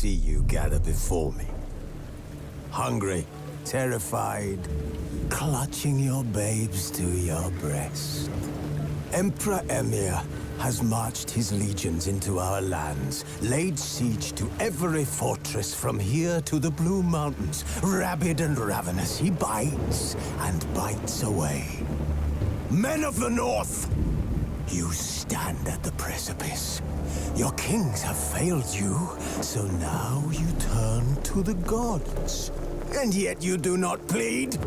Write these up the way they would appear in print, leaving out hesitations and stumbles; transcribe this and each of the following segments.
see you gather before me. Hungry, terrified, clutching your babes to your breast. Emperor Emir has marched his legions into our lands, laid siege to every fortress from here to the Blue Mountains. Rabid and ravenous, he bites and bites away. Men of the North, you stand at the precipice. Your kings have failed you, so now you turn to the gods. And yet you do not plead.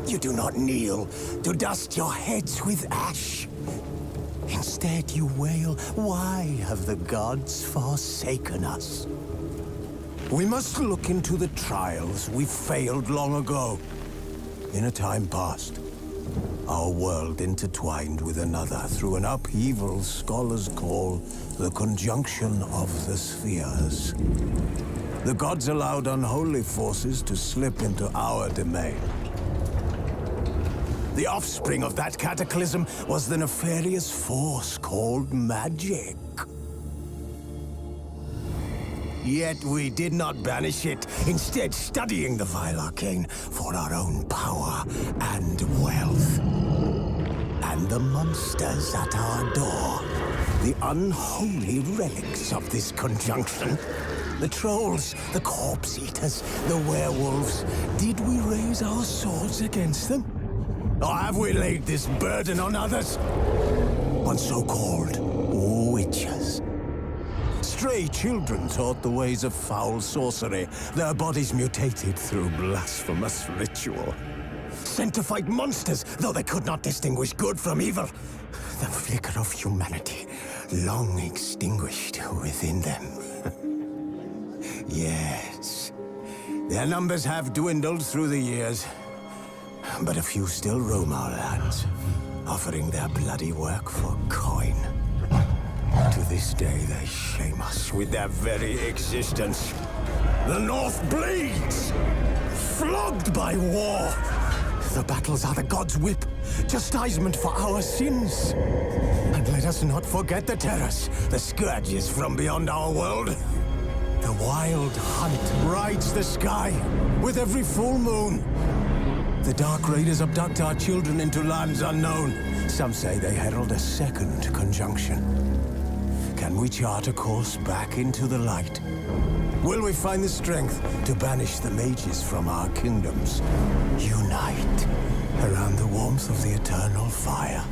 You do not kneel to dust your heads with ash. Instead you wail, why have the gods forsaken us? We must look into the trials we failed long ago. In a time past, our world intertwined with another through an upheaval scholars call the conjunction of the spheres. The gods allowed unholy forces to slip into our domain. The offspring of that cataclysm was the nefarious force called magic. Yet we did not banish it, instead studying the vile arcane for our own power and wealth. And the monsters at our door, the unholy relics of this conjunction. The trolls, the corpse eaters, the werewolves. Did we raise our swords against them? Or have we laid this burden on others? On so-called witches. Stray children taught the ways of foul sorcery, their bodies mutated through blasphemous ritual. Sent to fight monsters, though they could not distinguish good from evil. The flicker of humanity, long extinguished within them. Yes, their numbers have dwindled through the years. But a few still roam our lands, offering their bloody work for coin. To this day, they shame us with their very existence. The North bleeds, flogged by war. The battles are the gods' whip, chastisement for our sins. And let us not forget the terrors, the scourges from beyond our world. The wild hunt rides the sky with every full moon. The Dark Raiders abduct our children into lands unknown. Some say they herald a second conjunction. Can we chart a course back into the light? Will we find the strength to banish the mages from our kingdoms? Unite around the warmth of the eternal fire.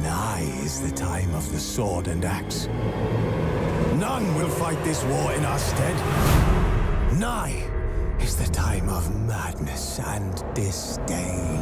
Nigh is the time of the sword and axe. None will fight this war in our stead. Nigh is the time of madness and disdain.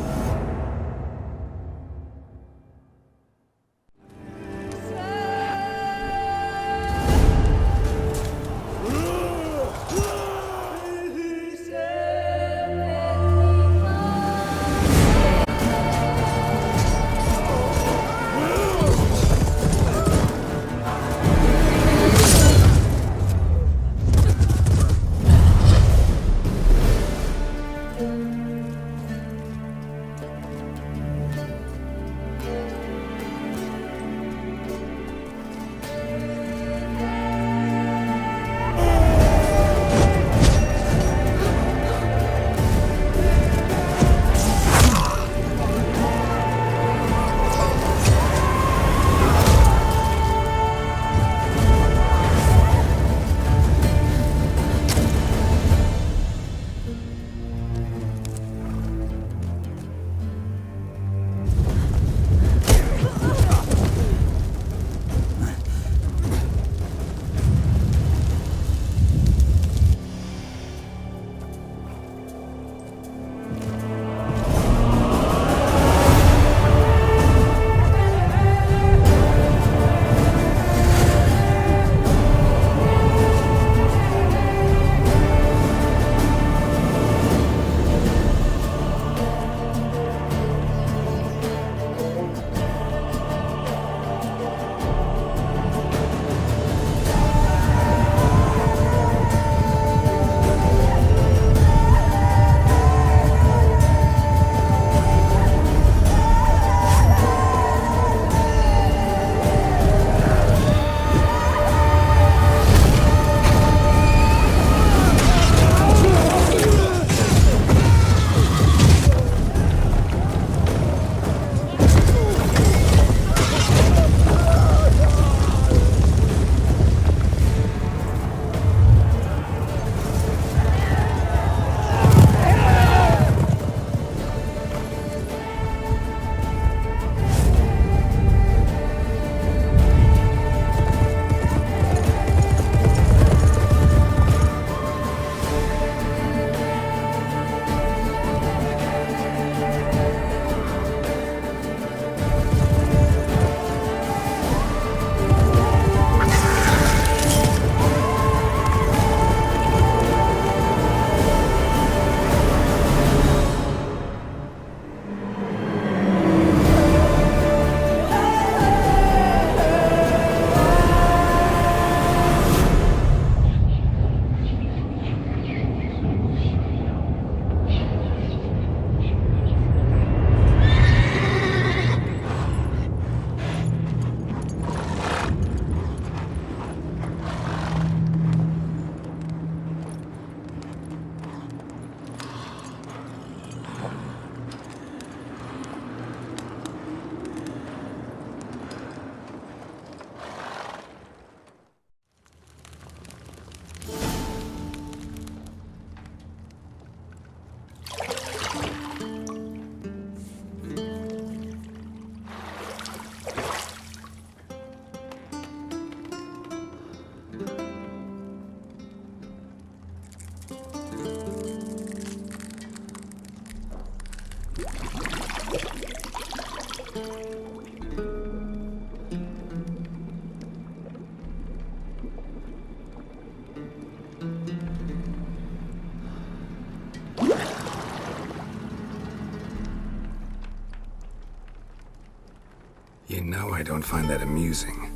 You know I don't find that amusing.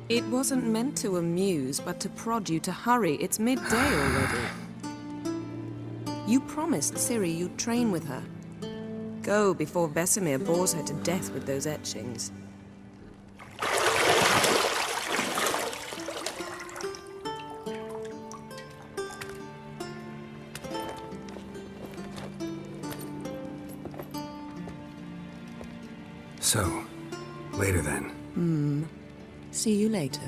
It wasn't meant to amuse, but to prod you to hurry. It's midday already. You promised Ciri you'd train with her. Go before Vesemir bores her to death with those etchings. So, later then. See you later.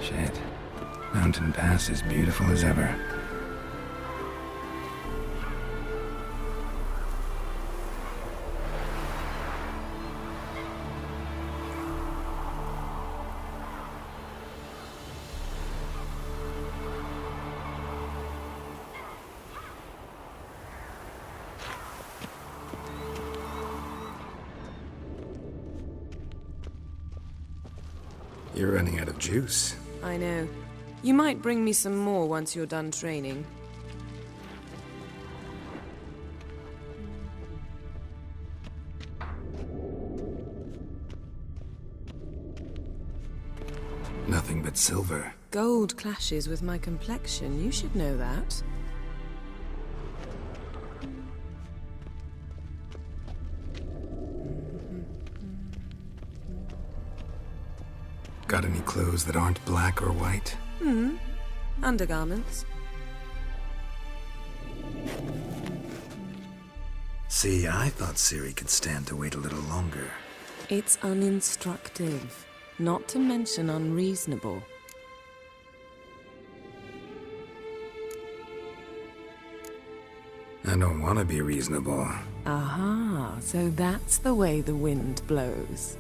Shit. Mountain Pass is beautiful as ever. You're running out of juice. I know. You might bring me some more once you're done training. Nothing but silver. Gold clashes with my complexion. You should know that. Got any clothes that aren't black or white? Undergarments. See, I thought Ciri could stand to wait a little longer. It's uninstructive, not to mention unreasonable. I don't want to be reasonable. Aha, so that's the way the wind blows.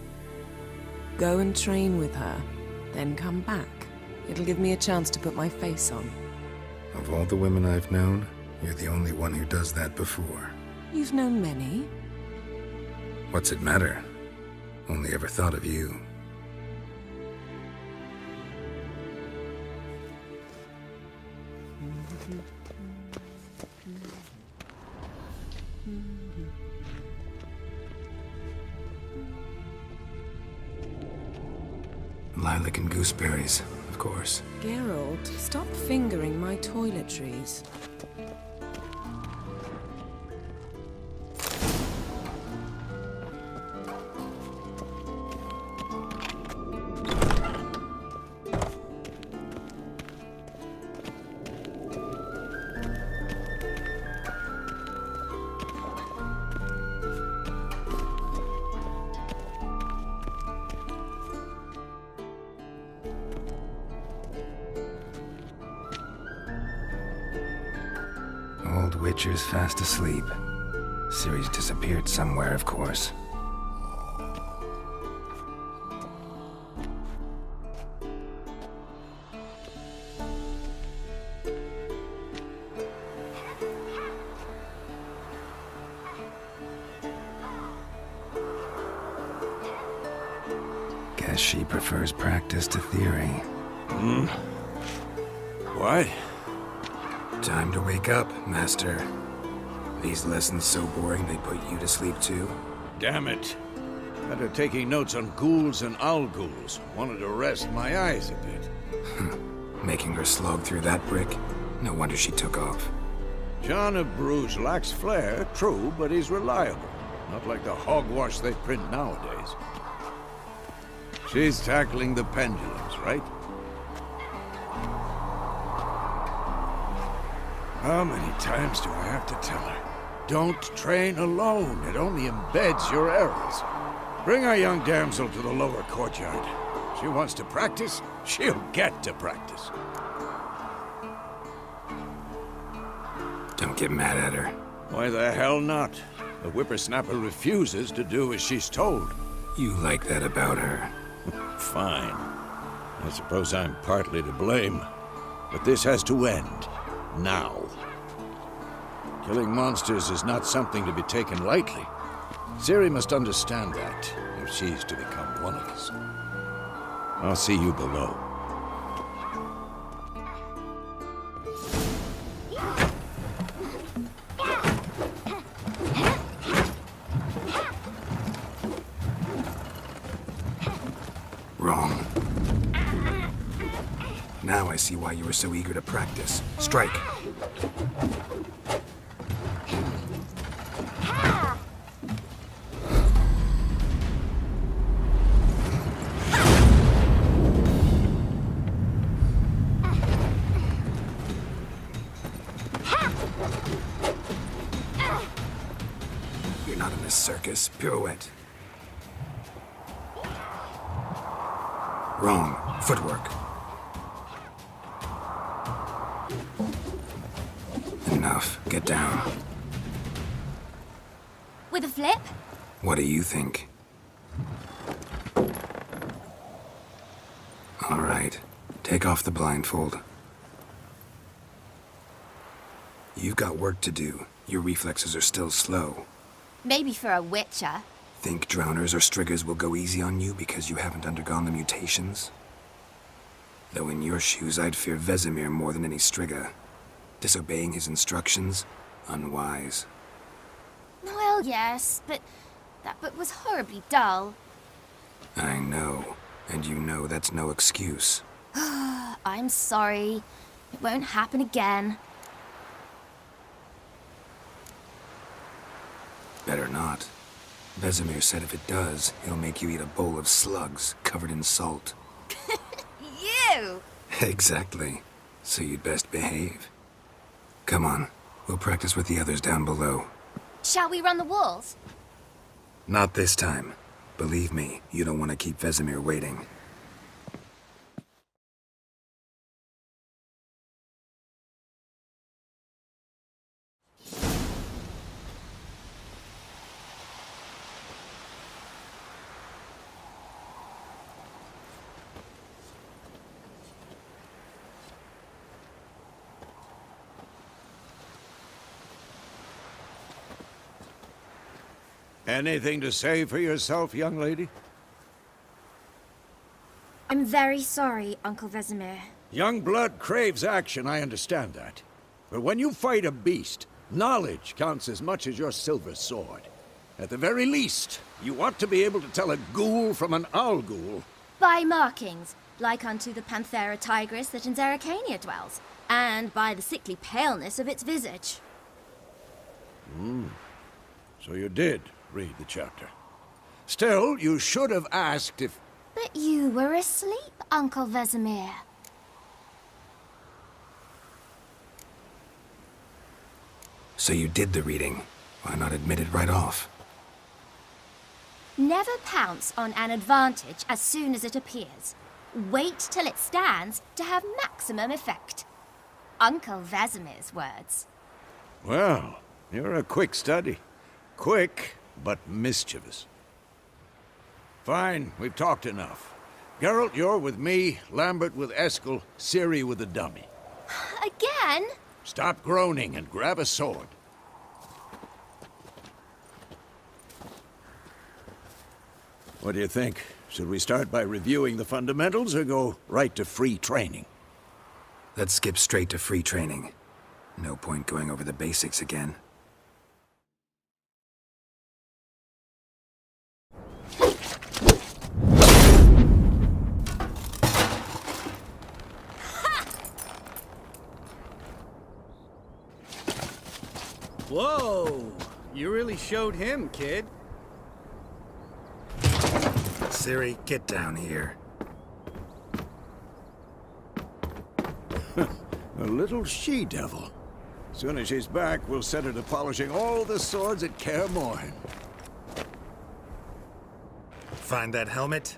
Go and train with her, then come back. It'll give me a chance to put my face on. Of all the women I've known, you're the only one who does that before. You've known many. What's it matter? Only ever thought of you. Lilac and gooseberries, of course. Geralt, stop fingering my toiletries. Witcher's fast asleep. Ciri's disappeared somewhere, of course. Guess she prefers practice to theory. What? Time to wake up, Master. These lessons so boring they put you to sleep too? Damn it. After taking notes on ghouls and owl-ghouls, wanted to rest my eyes a bit. Making her slog through that brick? No wonder she took off. John of Bruges lacks flair, true, but he's reliable. Not like the hogwash they print nowadays. She's tackling the pendulums, right? How many times do I have to tell her? Don't train alone. It only embeds your errors. Bring our young damsel to the lower courtyard. She wants to practice, she'll get to practice. Don't get mad at her. Why the hell not? The whippersnapper refuses to do as she's told. You like that about her. Fine. I suppose I'm partly to blame. But this has to end. Now. Killing monsters is not something to be taken lightly. Ciri must understand that, if she's to become one of us. I'll see you below. Wrong. Now I see why you were so eager to practice. Strike. You're not in this circus. Pirouette. Wrong. Footwork. Enough. Get down. With a flip? What do you think? All right. Take off the blindfold. You've got work to do. Your reflexes are still slow. Maybe for a witcher. Think drowners or striggers will go easy on you because you haven't undergone the mutations? Though in your shoes, I'd fear Vesemir more than any strigger. Disobeying his instructions? Unwise. Well, yes, but that book was horribly dull. I know. And you know that's no excuse. I'm sorry. It won't happen again. Better not. Vesemir said if it does, he'll make you eat a bowl of slugs covered in salt. You! Exactly. So you'd best behave. Come on. We'll practice with the others down below. Shall we run the walls? Not this time. Believe me, you don't want to keep Vesemir waiting. Anything to say for yourself, young lady? I'm very sorry, Uncle Vesemir. Young blood craves action, I understand that. But when you fight a beast, knowledge counts as much as your silver sword. At the very least, you ought to be able to tell a ghoul from an owl-ghoul. By markings, like unto the Panthera tigris that in Zerrikania dwells, and by the sickly paleness of its visage. So you did read the chapter. Still, you should have asked if... But you were asleep, Uncle Vesemir. So you did the reading. Why not admit it right off? Never pounce on an advantage as soon as it appears. Wait till it stands to have maximum effect. Uncle Vesemir's words. Well, you're a quick study. Quick, but mischievous. Fine, we've talked enough. Geralt, you're with me, Lambert with Eskel, Ciri with the dummy. Again? Stop groaning and grab a sword. What do you think? Should we start by reviewing the fundamentals or go right to free training? Let's skip straight to free training. No point going over the basics again. Whoa! You really showed him, kid. Ciri, get down here. A little she-devil. Soon as she's back, we'll set her to polishing all the swords at Kaer Morhen. Find that helmet?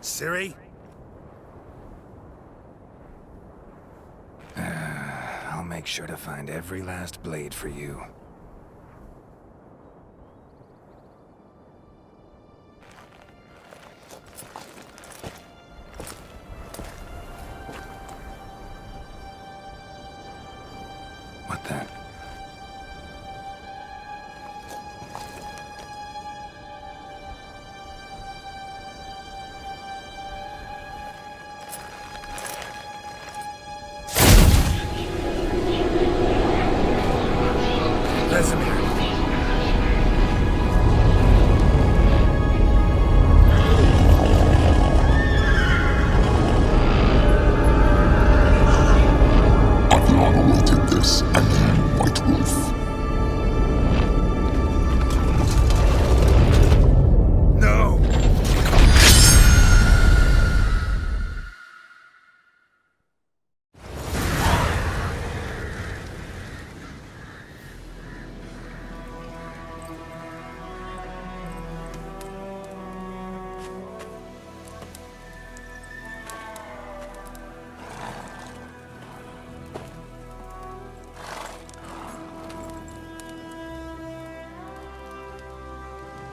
Ciri? I'll make sure to find every last blade for you. What the?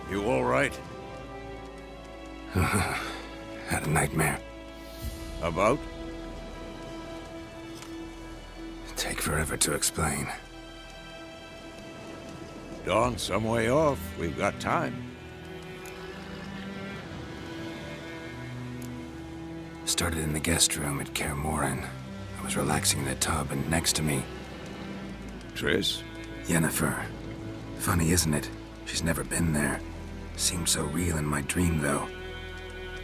You all right? Had a nightmare. About? Take forever to explain. Dawn's some way off. We've got time. Started in the guest room at Kaer Morhen. I was relaxing in a tub, and next to me, Triss? Yennefer. Funny, isn't it? She's never been there. Seemed so real in my dream, though.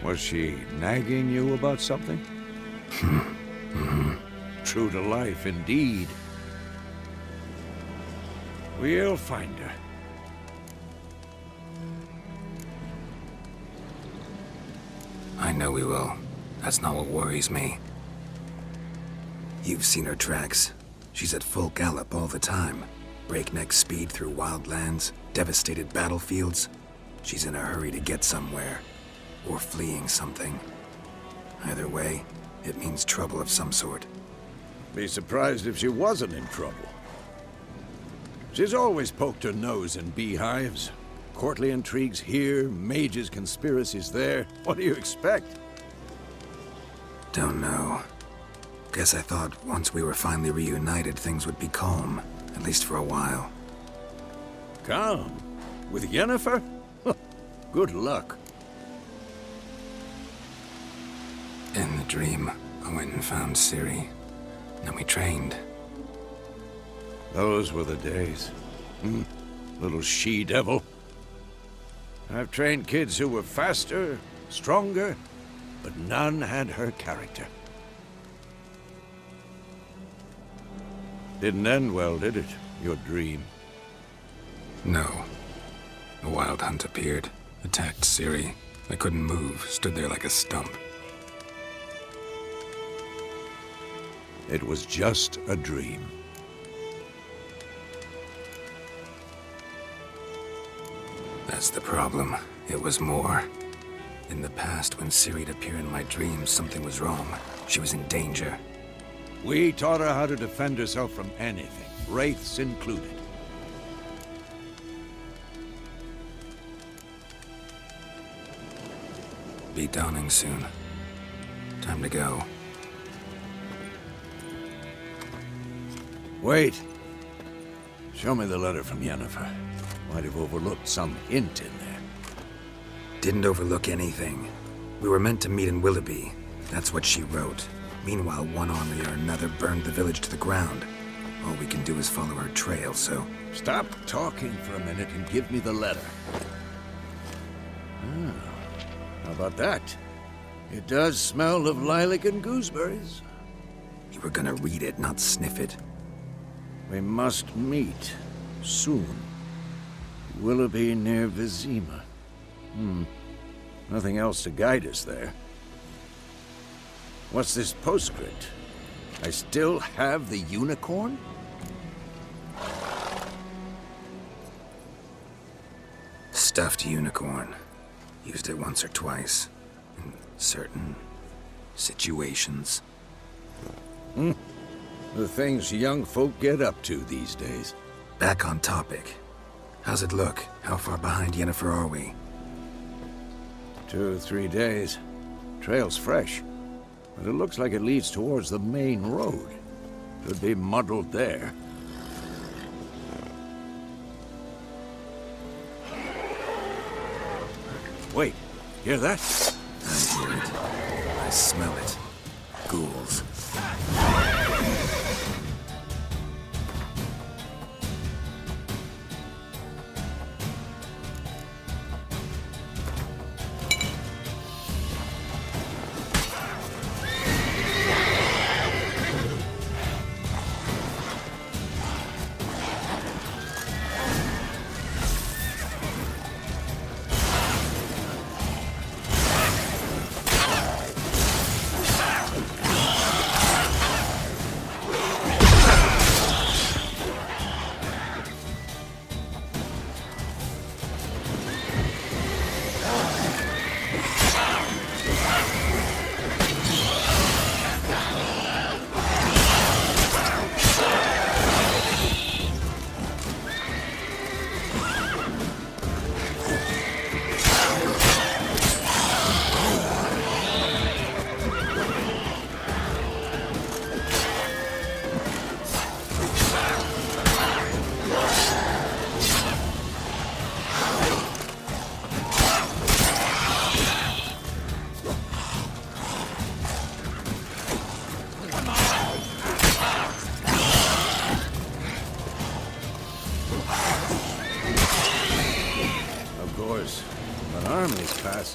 Was she nagging you about something? True to life, indeed. We'll find her. I know we will. That's not what worries me. You've seen her tracks. She's at full gallop all the time. Breakneck speed through wild lands, devastated battlefields. She's in a hurry to get somewhere. Or fleeing something. Either way, it means trouble of some sort. Be surprised if she wasn't in trouble. She's always poked her nose in beehives. Courtly intrigues here, mages' conspiracies there. What do you expect? Don't know. Guess I thought once we were finally reunited, things would be calm. At least for a while. Calm? With Yennefer? Good luck. In the dream, I went and found Ciri. Then we trained. Those were the days. Little she-devil. I've trained kids who were faster, stronger, but none had her character. Didn't end well, did it? Your dream? No. A wild hunt appeared, attacked Ciri. I couldn't move, stood there like a stump. It was just a dream. That's the problem. It was more. In the past, when Ciri'd appear in my dreams, something was wrong. She was in danger. We taught her how to defend herself from anything, wraiths included. Be dawning soon. Time to go. Wait. Show me the letter from Yennefer. Might have overlooked some hint in there. Didn't overlook anything. We were meant to meet in Willoughby. That's what she wrote. Meanwhile, one army or another burned the village to the ground. All we can do is follow her trail, so... Stop talking for a minute and give me the letter. Ah, how about that? It does smell of lilac and gooseberries. You were gonna read it, not sniff it. We must meet. Soon. Willoughby near Vizima. Nothing else to guide us there. What's this postscript? I still have the unicorn? Stuffed unicorn. Used it once or twice. In certain situations. The things young folk get up to these days. Back on topic. How's it look? How far behind Yennefer are we? 2 or 3 days. Trail's fresh. But it looks like it leads towards the main road. Could be muddled there. Wait, hear that? I hear it. I smell it. Ghouls.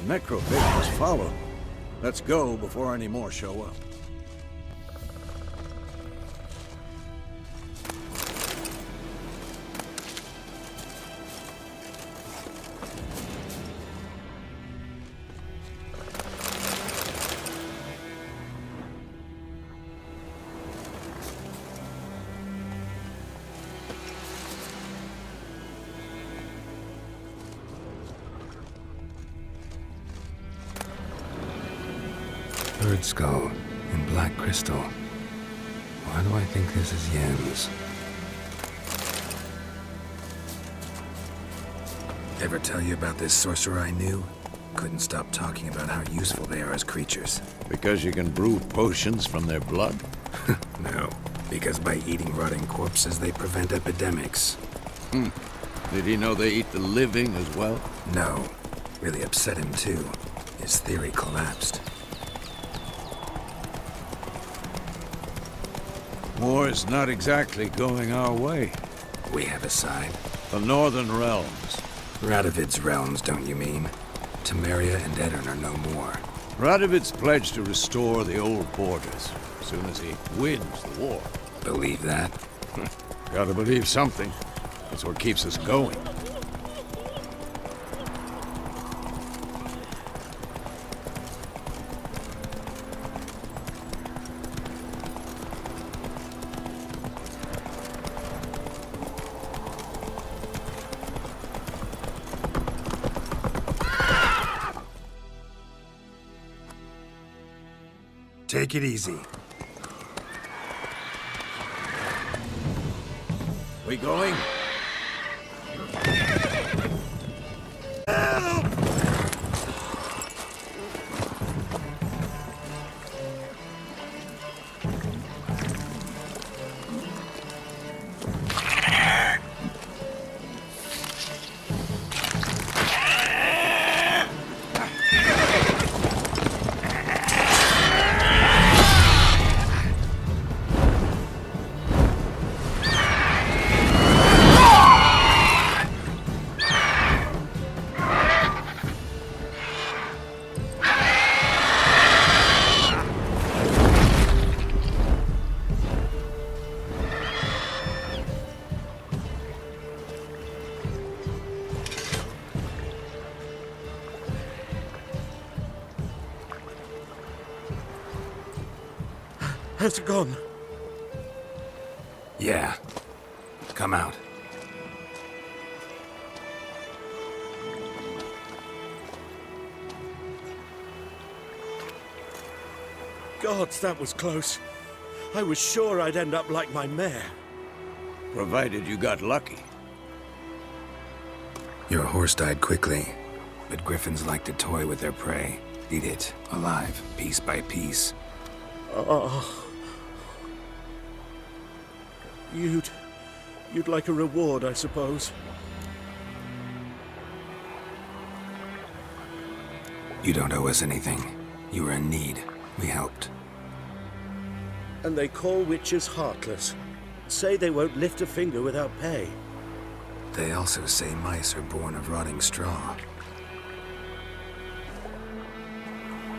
Necrovisions follow. Let's go before any more show up. Bird skull in black crystal. Why do I think this is Yen's? Ever tell you about this sorcerer I knew? Couldn't stop talking about how useful they are as creatures. Because you can brew potions from their blood? No, because by eating rotting corpses, they prevent epidemics. Did he know they eat the living as well? No. Really upset him, too. His theory collapsed. War's not exactly going our way. We have a side. The Northern Realms. Radovid's realms, don't you mean? Temeria and Edirn are no more. Radovid's pledged to restore the old borders as soon as he wins the war. Believe that? Gotta believe something. That's what keeps us going. Take it easy. We going? Has it gone? Yeah. Come out. Gods, that was close. I was sure I'd end up like my mare. Provided you got lucky. Your horse died quickly, but griffins like to toy with their prey. Eat it, alive, piece by piece. Oh. You'd like a reward, I suppose. You don't owe us anything. You were in need. We helped. And they call witches heartless. Say they won't lift a finger without pay. They also say mice are born of rotting straw.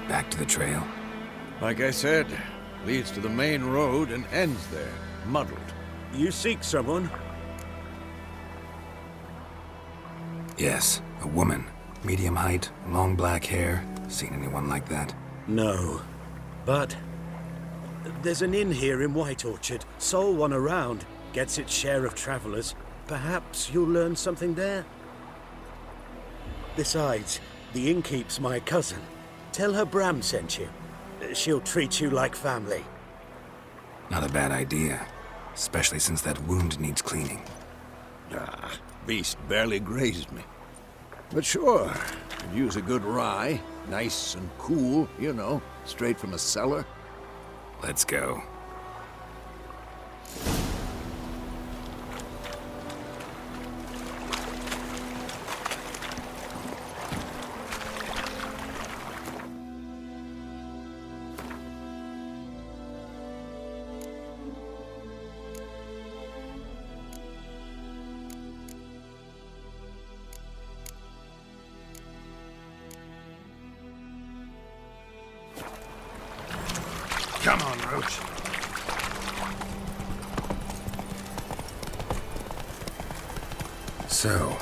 Back to the trail. Like I said, leads to the main road and ends there, muddled. You seek someone? Yes, a woman. Medium height, long black hair. Seen anyone like that? No. But there's an inn here in White Orchard. Sole one around. Gets its share of travelers. Perhaps you'll learn something there? Besides, the innkeep's my cousin. Tell her Bram sent you. She'll treat you like family. Not a bad idea. Especially since that wound needs cleaning. Ah, beast barely grazed me. But sure, could use a good rye. Nice and cool, you know, straight from a cellar. Let's go. Come on, Roach. So,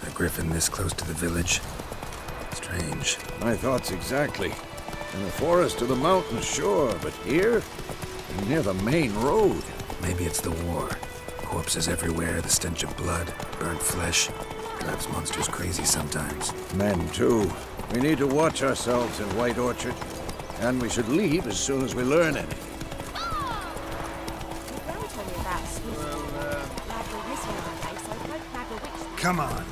a griffin this close to the village? Strange. My thoughts exactly. In the forest or the mountains, sure, but here? Near the main road. Maybe it's the war. Corpses everywhere, the stench of blood, burnt flesh. Drives monsters crazy sometimes. Men, too. We need to watch ourselves in White Orchard. And we should leave as soon as we learn anything. Come on.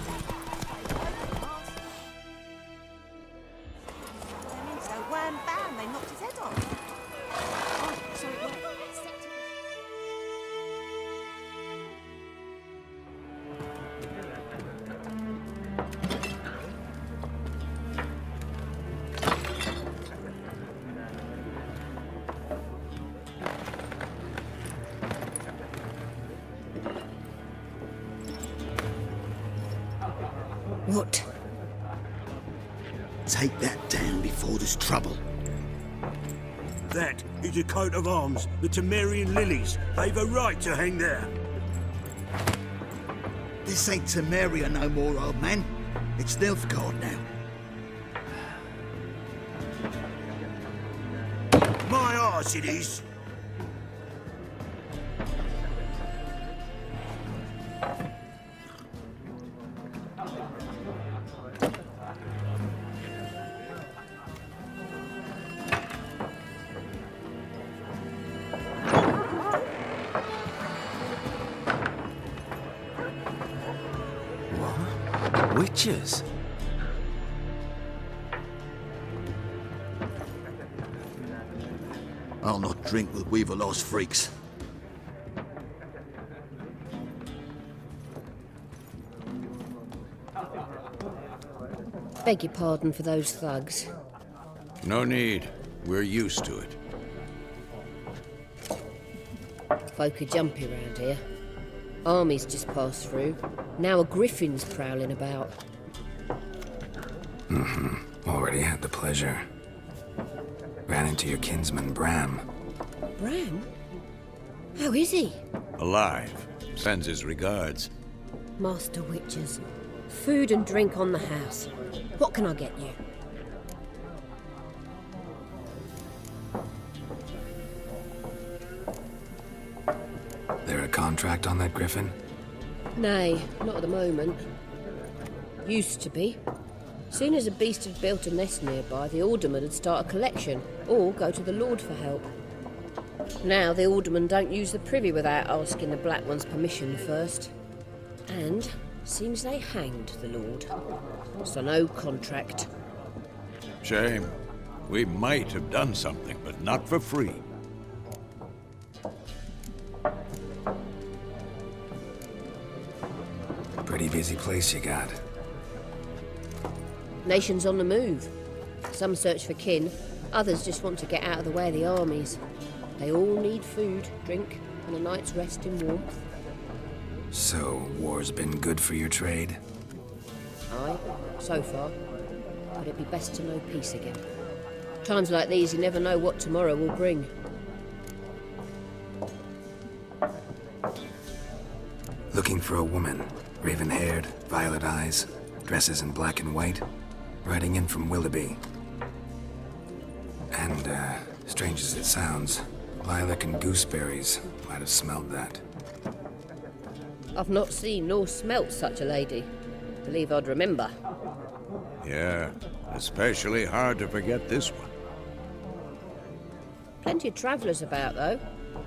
What? Take that down before there's trouble. That is a coat of arms, the Temerian lilies. They've a right to hang there. This ain't Temeria no more, old man. It's Nilfgaard now. My arse it is. Witches? I'll not drink with Weaverlaw's freaks. Beg your pardon for those thugs. No need. We're used to it. Folk are jumpy round here. Armies just passed through. Now a griffin's prowling about. Already had the pleasure. Ran into your kinsman, Bram. Bram? How is he? Alive. Sends his regards. Master Witches. Food and drink on the house. What can I get you? There a contract on that griffin? Nay, not at the moment. Used to be. Soon as a beast had built a nest nearby, the alderman would start a collection, or go to the Lord for help. Now the aldermen don't use the privy without asking the Black One's permission first. And seems they hanged the Lord. So no contract. Shame. We might have done something, but not for free. Pretty busy place you got. Nations on the move. Some search for kin, others just want to get out of the way of the armies. They all need food, drink, and a night's rest in warmth. So, war's been good for your trade? Aye, so far. But it'd be best to know peace again. Times like these, you never know what tomorrow will bring. Looking for a woman. Raven-haired, violet eyes, dresses in black and white. Riding in from Willoughby. And, strange as it sounds, lilac and gooseberries might have smelled that. I've not seen nor smelt such a lady. Believe I'd remember. Yeah, especially hard to forget this one. Plenty of travellers about, though.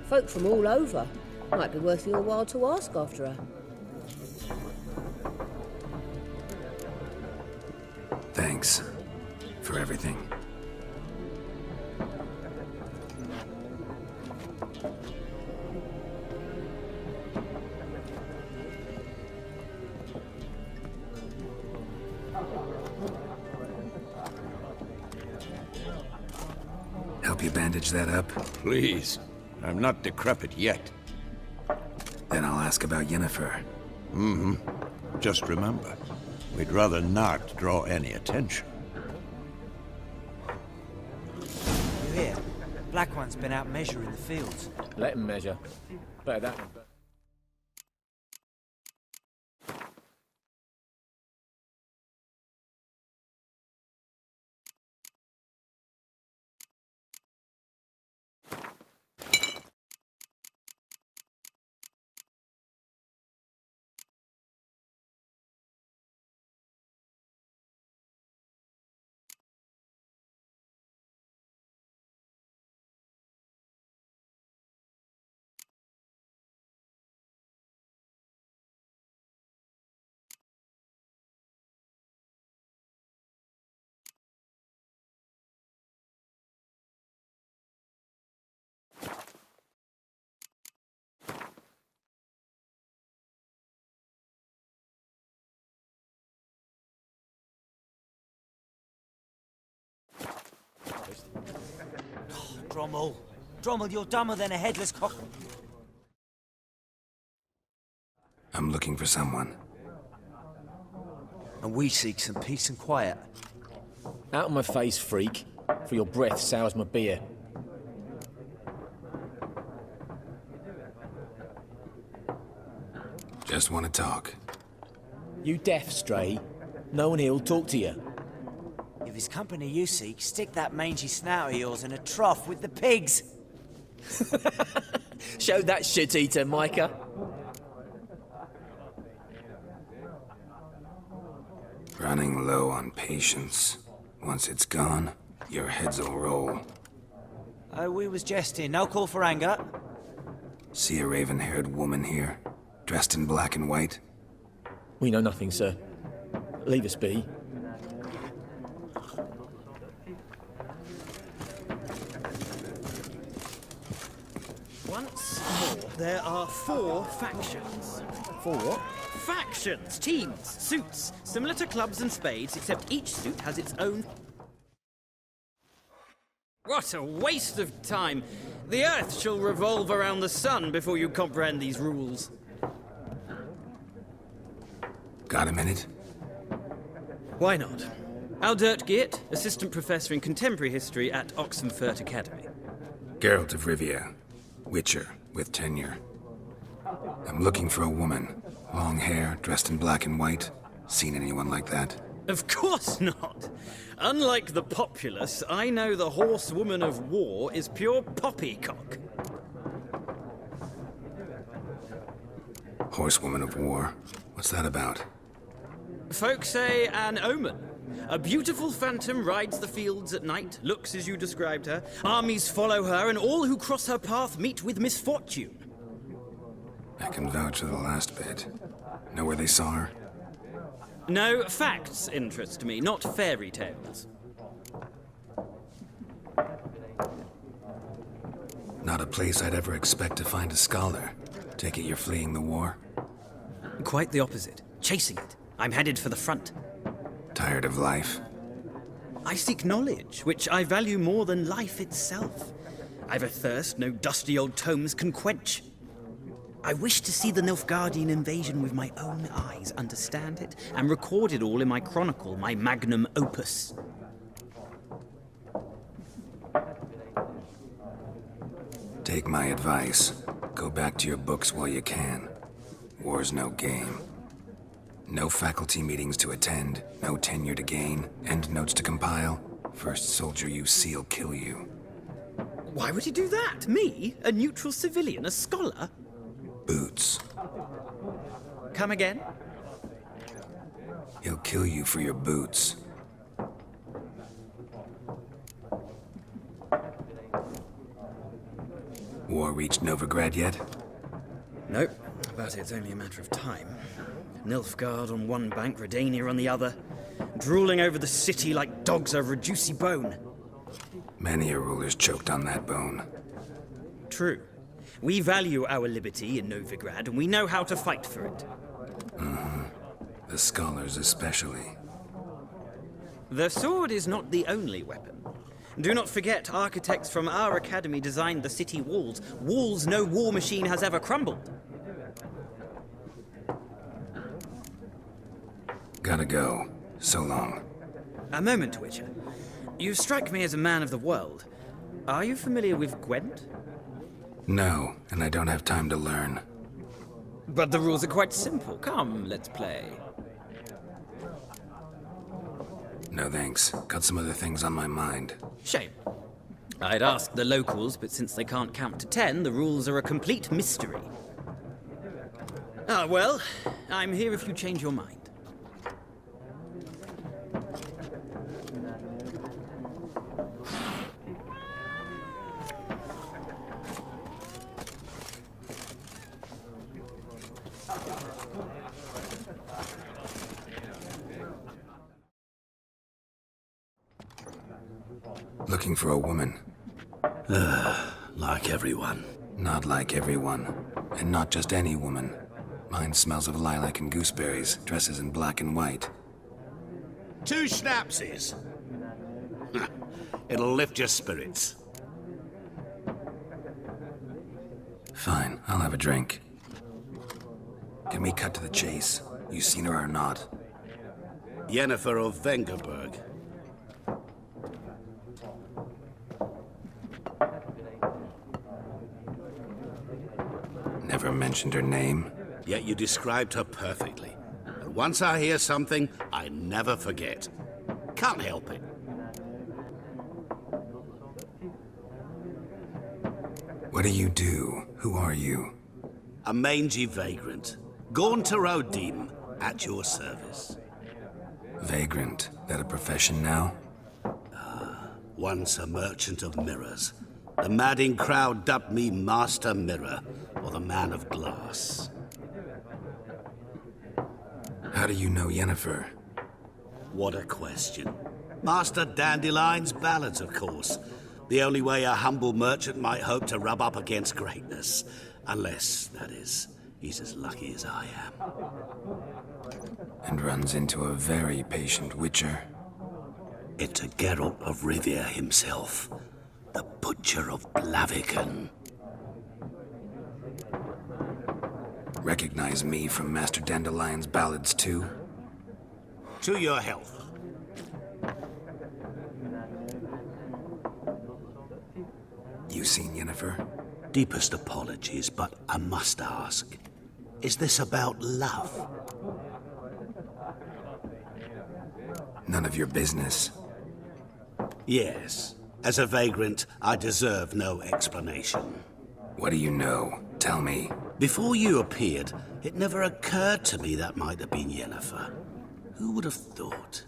Folk from all over. Might be worth your while to ask after her. Thanks for everything. Help you bandage that up? Please. I'm not decrepit yet. Then I'll ask about Yennefer. Just remember, we'd rather not draw any attention. You hear? Black One's been out measuring the fields. Let him measure. Better that. Drommel. Drommel, you're dumber than a headless cock. I'm looking for someone. And we seek some peace and quiet. Out of my face, freak. For your breath sours my beer. Just want to talk. You deaf, stray? No one here'll talk to you. If it's company you seek, stick that mangy snout of yours in a trough with the pigs. Show that shit-eater, Micah. Running low on patience. Once it's gone, your heads'll roll. Oh, we was jesting. No call for anger. See a raven-haired woman here? Dressed in black and white? We know nothing, sir. Leave us be. Once more, there are 4 factions. 4 what? Factions, teams, suits, similar to clubs and spades, except each suit has its own... What a waste of time! The Earth shall revolve around the sun before you comprehend these rules. Got a minute? Why not? Aldert Geert, Assistant Professor in Contemporary History at Oxenfurt Academy. Geralt de Rivia, Witcher, with tenure. I'm looking for a woman. Long hair, dressed in black and white. Seen anyone like that? Of course not! Unlike the populace, I know the horsewoman of war is pure poppycock. Horsewoman of war? What's that about? Folk say an omen. A beautiful phantom rides the fields at night, looks as you described her. Armies follow her, and all who cross her path meet with misfortune. I can vouch for the last bit. Know where they saw her? No, facts interest me, not fairy tales. Not a place I'd ever expect to find a scholar. Take it you're fleeing the war? Quite the opposite. Chasing it. I'm headed for the front. Tired of life? I seek knowledge, which I value more than life itself. I've a thirst no dusty old tomes can quench. I wish to see the Nilfgaardian invasion with my own eyes, understand it, and record it all in my chronicle, my magnum opus. Take my advice. Go back to your books while you can. War's no game. No faculty meetings to attend, no tenure to gain, end notes to compile. First soldier you see'll kill you. Why would he do that? Me? A neutral civilian? A scholar? Boots. Come again? He'll kill you for your boots. War reached Novigrad yet? Nope, but it's only a matter of time. Nilfgaard on one bank, Redania on the other, drooling over the city like dogs over a juicy bone. Many a ruler's choked on that bone. True. We value our liberty in Novigrad, and we know how to fight for it. Mm-hmm. The scholars especially. The sword is not the only weapon. Do not forget, architects from our academy designed the city walls. Walls no war machine has ever crumbled. Gotta go. So long. A moment, Witcher. You strike me as a man of the world. Are you familiar with Gwent? No, and I don't have time to learn. But the rules are quite simple. Come, let's play. No thanks. Got some other things on my mind. Shame. I'd ask the locals, but since they can't count to 10, the rules are a complete mystery. Ah, well, I'm here if you change your mind. Looking for a woman. Like everyone. Not like everyone. And not just any woman. Mine smells of lilac and gooseberries, dresses in black and white. 2 schnapsies. It'll lift your spirits. Fine, I'll have a drink. Can we cut to the chase? You seen her or not? Yennefer of Vengerberg. Never mentioned her name. Yet you described her perfectly. And once I hear something, I never forget. Can't help it. What do you do? Who are you? A mangy vagrant. Gone to Rodim, at your service. Vagrant. That a profession now? Once a merchant of mirrors. The madding crowd dubbed me Master Mirror, or the Man of Glass. How do you know Yennefer? What a question. Master Dandelion's ballads, of course. The only way a humble merchant might hope to rub up against greatness. Unless, that is, he's as lucky as I am. And runs into a very patient witcher. It's a Geralt of Rivia himself. The Butcher of Blaviken. Recognize me from Master Dandelion's ballads, too? To your health. You seen Yennefer? Deepest apologies, but I must ask. Is this about love? None of your business. Yes. As a vagrant, I deserve no explanation. What do you know? Tell me. Before you appeared, it never occurred to me that might have been Yennefer. Who would have thought?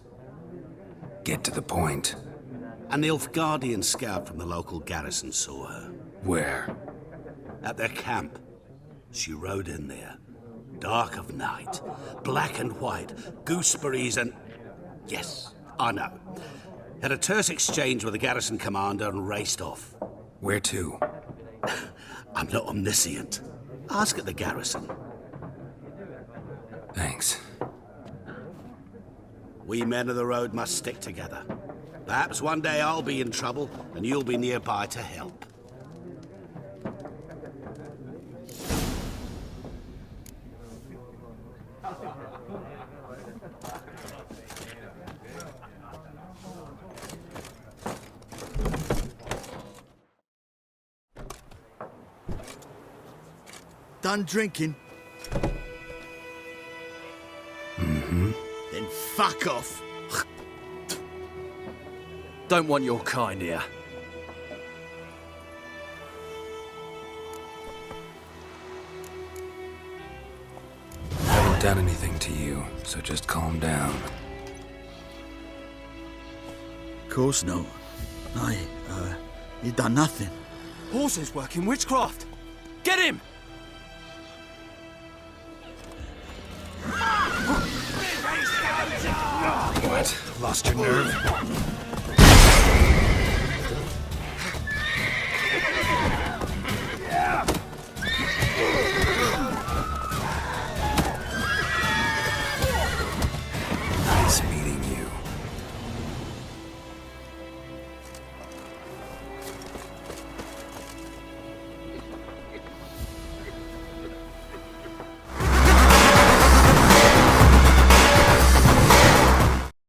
Get to the point. An Nilfgaardian scout from the local garrison saw her. Where? At their camp. She rode in there. Dark of night. Black and white. Gooseberries and... Yes, I know. Had a terse exchange with the garrison commander and raced off. Where to? I'm not omniscient. Ask at the garrison. Thanks. We men of the road must stick together. Perhaps one day I'll be in trouble and you'll be nearby to help. Done drinking? Mm-hmm. Then fuck off. Don't want your kind here. I haven't done anything to you, so just calm down. Of course no. You done nothing. Horses working witchcraft. Get him! What? Lost your nerve?